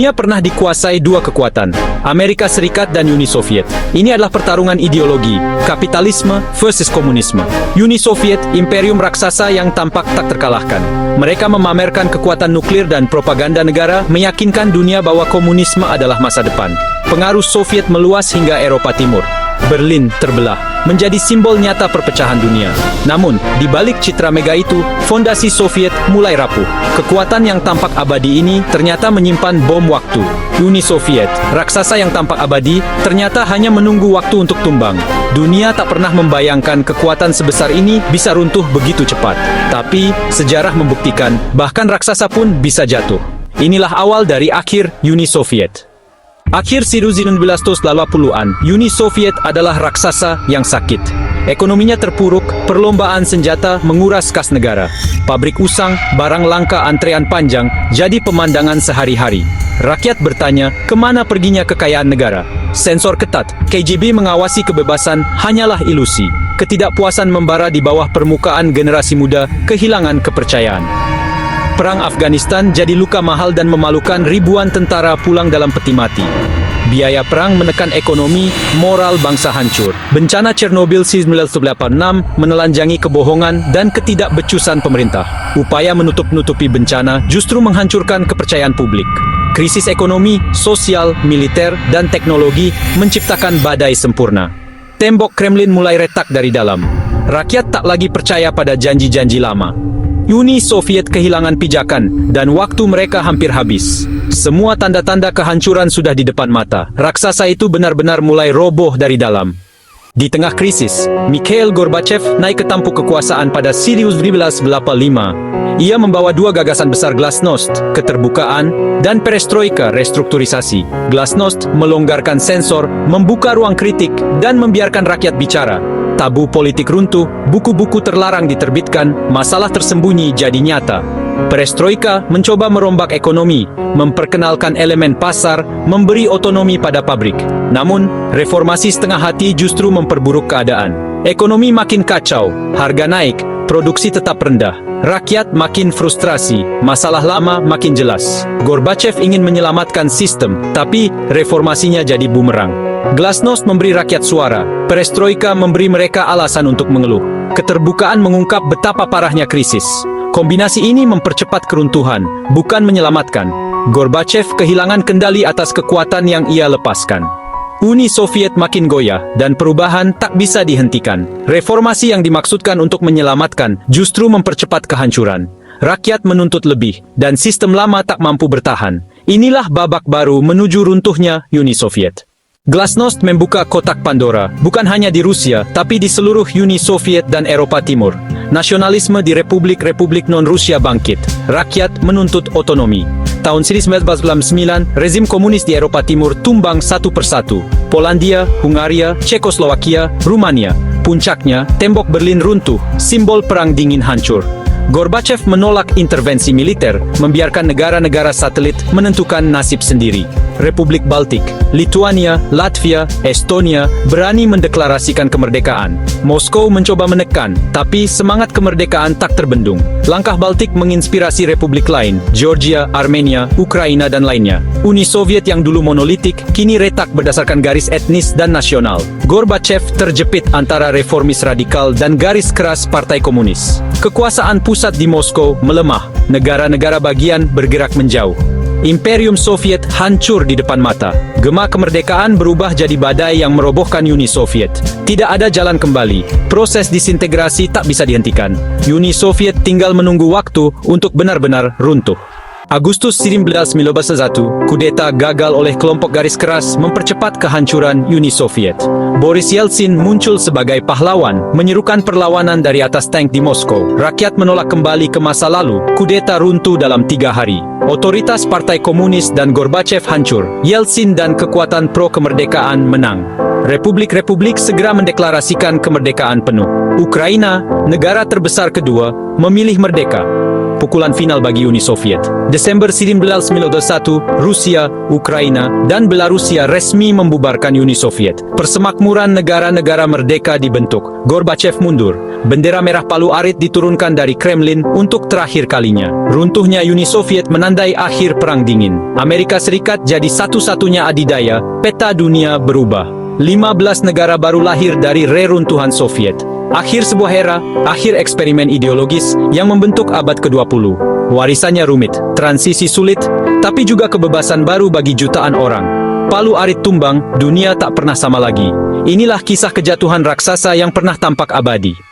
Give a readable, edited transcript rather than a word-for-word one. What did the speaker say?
Dunia pernah dikuasai dua kekuatan, Amerika Serikat dan Uni Soviet. Ini adalah pertarungan ideologi, kapitalisme versus komunisme. Uni Soviet, imperium raksasa yang tampak tak terkalahkan. Mereka memamerkan kekuatan nuklir dan propaganda negara, meyakinkan dunia bahwa komunisme adalah masa depan. Pengaruh Soviet meluas hingga Eropa Timur. Berlin terbelah, menjadi simbol nyata perpecahan dunia. Namun, di balik citra mega itu, fondasi Soviet mulai rapuh. Kekuatan yang tampak abadi ini ternyata menyimpan bom waktu. Uni Soviet, raksasa yang tampak abadi, ternyata hanya menunggu waktu untuk tumbang. Dunia tak pernah membayangkan kekuatan sebesar ini bisa runtuh begitu cepat. Tapi, sejarah membuktikan, bahkan raksasa pun bisa jatuh. Inilah awal dari akhir Uni Soviet. Akhir 1980-an, Uni Soviet adalah raksasa yang sakit. Ekonominya terpuruk, perlombaan senjata menguras kas negara. Pabrik usang, barang langka antrean panjang, jadi pemandangan sehari-hari. Rakyat bertanya, kemana perginya kekayaan negara? Sensor ketat, KGB mengawasi kebebasan hanyalah ilusi. Ketidakpuasan membara di bawah permukaan generasi muda, kehilangan kepercayaan. Perang Afghanistan jadi luka mahal dan memalukan, ribuan tentara pulang dalam peti mati. Biaya perang menekan ekonomi, moral bangsa hancur. Bencana Chernobyl 1986 menelanjangi kebohongan dan ketidakbecusan pemerintah. Upaya menutup-nutupi bencana justru menghancurkan kepercayaan publik. Krisis ekonomi, sosial, militer, dan teknologi menciptakan badai sempurna. Tembok Kremlin mulai retak dari dalam. Rakyat tak lagi percaya pada janji-janji lama. Uni Soviet kehilangan pijakan, dan waktu mereka hampir habis. Semua tanda-tanda kehancuran sudah di depan mata. Raksasa itu benar-benar mulai roboh dari dalam. Di tengah krisis, Mikhail Gorbachev naik ke tampuk kekuasaan pada 1985. Ia membawa dua gagasan besar, glasnost, keterbukaan, dan perestroika, restrukturisasi. Glasnost melonggarkan sensor, membuka ruang kritik, dan membiarkan rakyat bicara. Tabu politik runtuh, buku-buku terlarang diterbitkan, masalah tersembunyi jadi nyata. Perestroika mencoba merombak ekonomi, memperkenalkan elemen pasar, memberi otonomi pada pabrik. Namun, reformasi setengah hati justru memperburuk keadaan. Ekonomi makin kacau, harga naik, produksi tetap rendah. Rakyat makin frustrasi, masalah lama makin jelas. Gorbachev ingin menyelamatkan sistem, tapi reformasinya jadi bumerang. Glasnost memberi rakyat suara, perestroika memberi mereka alasan untuk mengeluh. Keterbukaan mengungkap betapa parahnya krisis. Kombinasi ini mempercepat keruntuhan, bukan menyelamatkan. Gorbachev kehilangan kendali atas kekuatan yang ia lepaskan. Uni Soviet makin goyah, dan perubahan tak bisa dihentikan. Reformasi yang dimaksudkan untuk menyelamatkan justru mempercepat kehancuran. Rakyat menuntut lebih, dan sistem lama tak mampu bertahan. Inilah babak baru menuju runtuhnya Uni Soviet. Glasnost membuka kotak Pandora, bukan hanya di Rusia, tapi di seluruh Uni Soviet dan Eropa Timur. Nasionalisme di republik-republik non-Rusia bangkit. Rakyat menuntut otonomi. Tahun 1949, rezim komunis di Eropa Timur tumbang satu persatu. Polandia, Hungaria, Cekoslowakia, Rumania. Puncaknya, tembok Berlin runtuh, simbol perang dingin hancur. Gorbachev menolak intervensi militer, membiarkan negara-negara satelit menentukan nasib sendiri. Republik Baltik, Lituania, Latvia, Estonia berani mendeklarasikan kemerdekaan. Moskow mencoba menekan, tapi semangat kemerdekaan tak terbendung. Langkah Baltik menginspirasi republik lain, Georgia, Armenia, Ukraina, dan lainnya. Uni Soviet yang dulu monolitik, kini retak berdasarkan garis etnis dan nasional. Gorbachev terjepit antara reformis radikal dan garis keras Partai Komunis. Kekuasaan pusat di Moskow melemah, negara-negara bagian bergerak menjauh. Imperium Soviet hancur di depan mata. Gema kemerdekaan berubah jadi badai yang merobohkan Uni Soviet. Tidak ada jalan kembali. Proses disintegrasi tak bisa dihentikan. Uni Soviet tinggal menunggu waktu untuk benar-benar runtuh. Agustus 1991, kudeta gagal oleh kelompok garis keras mempercepat kehancuran Uni Soviet. Boris Yeltsin muncul sebagai pahlawan, menyerukan perlawanan dari atas tank di Moskow. Rakyat menolak kembali ke masa lalu, kudeta runtuh dalam 3 hari. Otoritas Partai Komunis dan Gorbachev hancur. Yeltsin dan kekuatan pro-kemerdekaan menang. Republik-republik segera mendeklarasikan kemerdekaan penuh. Ukraina, negara terbesar kedua, memilih merdeka. pukulan final bagi Uni Soviet. Desember 1991, Rusia, Ukraina, dan Belarusia resmi membubarkan Uni Soviet. Persemakmuran negara-negara merdeka dibentuk. Gorbachev mundur. Bendera merah palu arit diturunkan dari Kremlin untuk terakhir kalinya. Runtuhnya Uni Soviet menandai akhir Perang Dingin. Amerika Serikat jadi satu-satunya adidaya, peta dunia berubah. 15 negara baru lahir dari reruntuhan Soviet. Akhir sebuah era, akhir eksperimen ideologis yang membentuk abad ke-20. Warisannya rumit, transisi sulit, tapi juga kebebasan baru bagi jutaan orang. Palu arit tumbang, dunia tak pernah sama lagi. Inilah kisah kejatuhan raksasa yang pernah tampak abadi.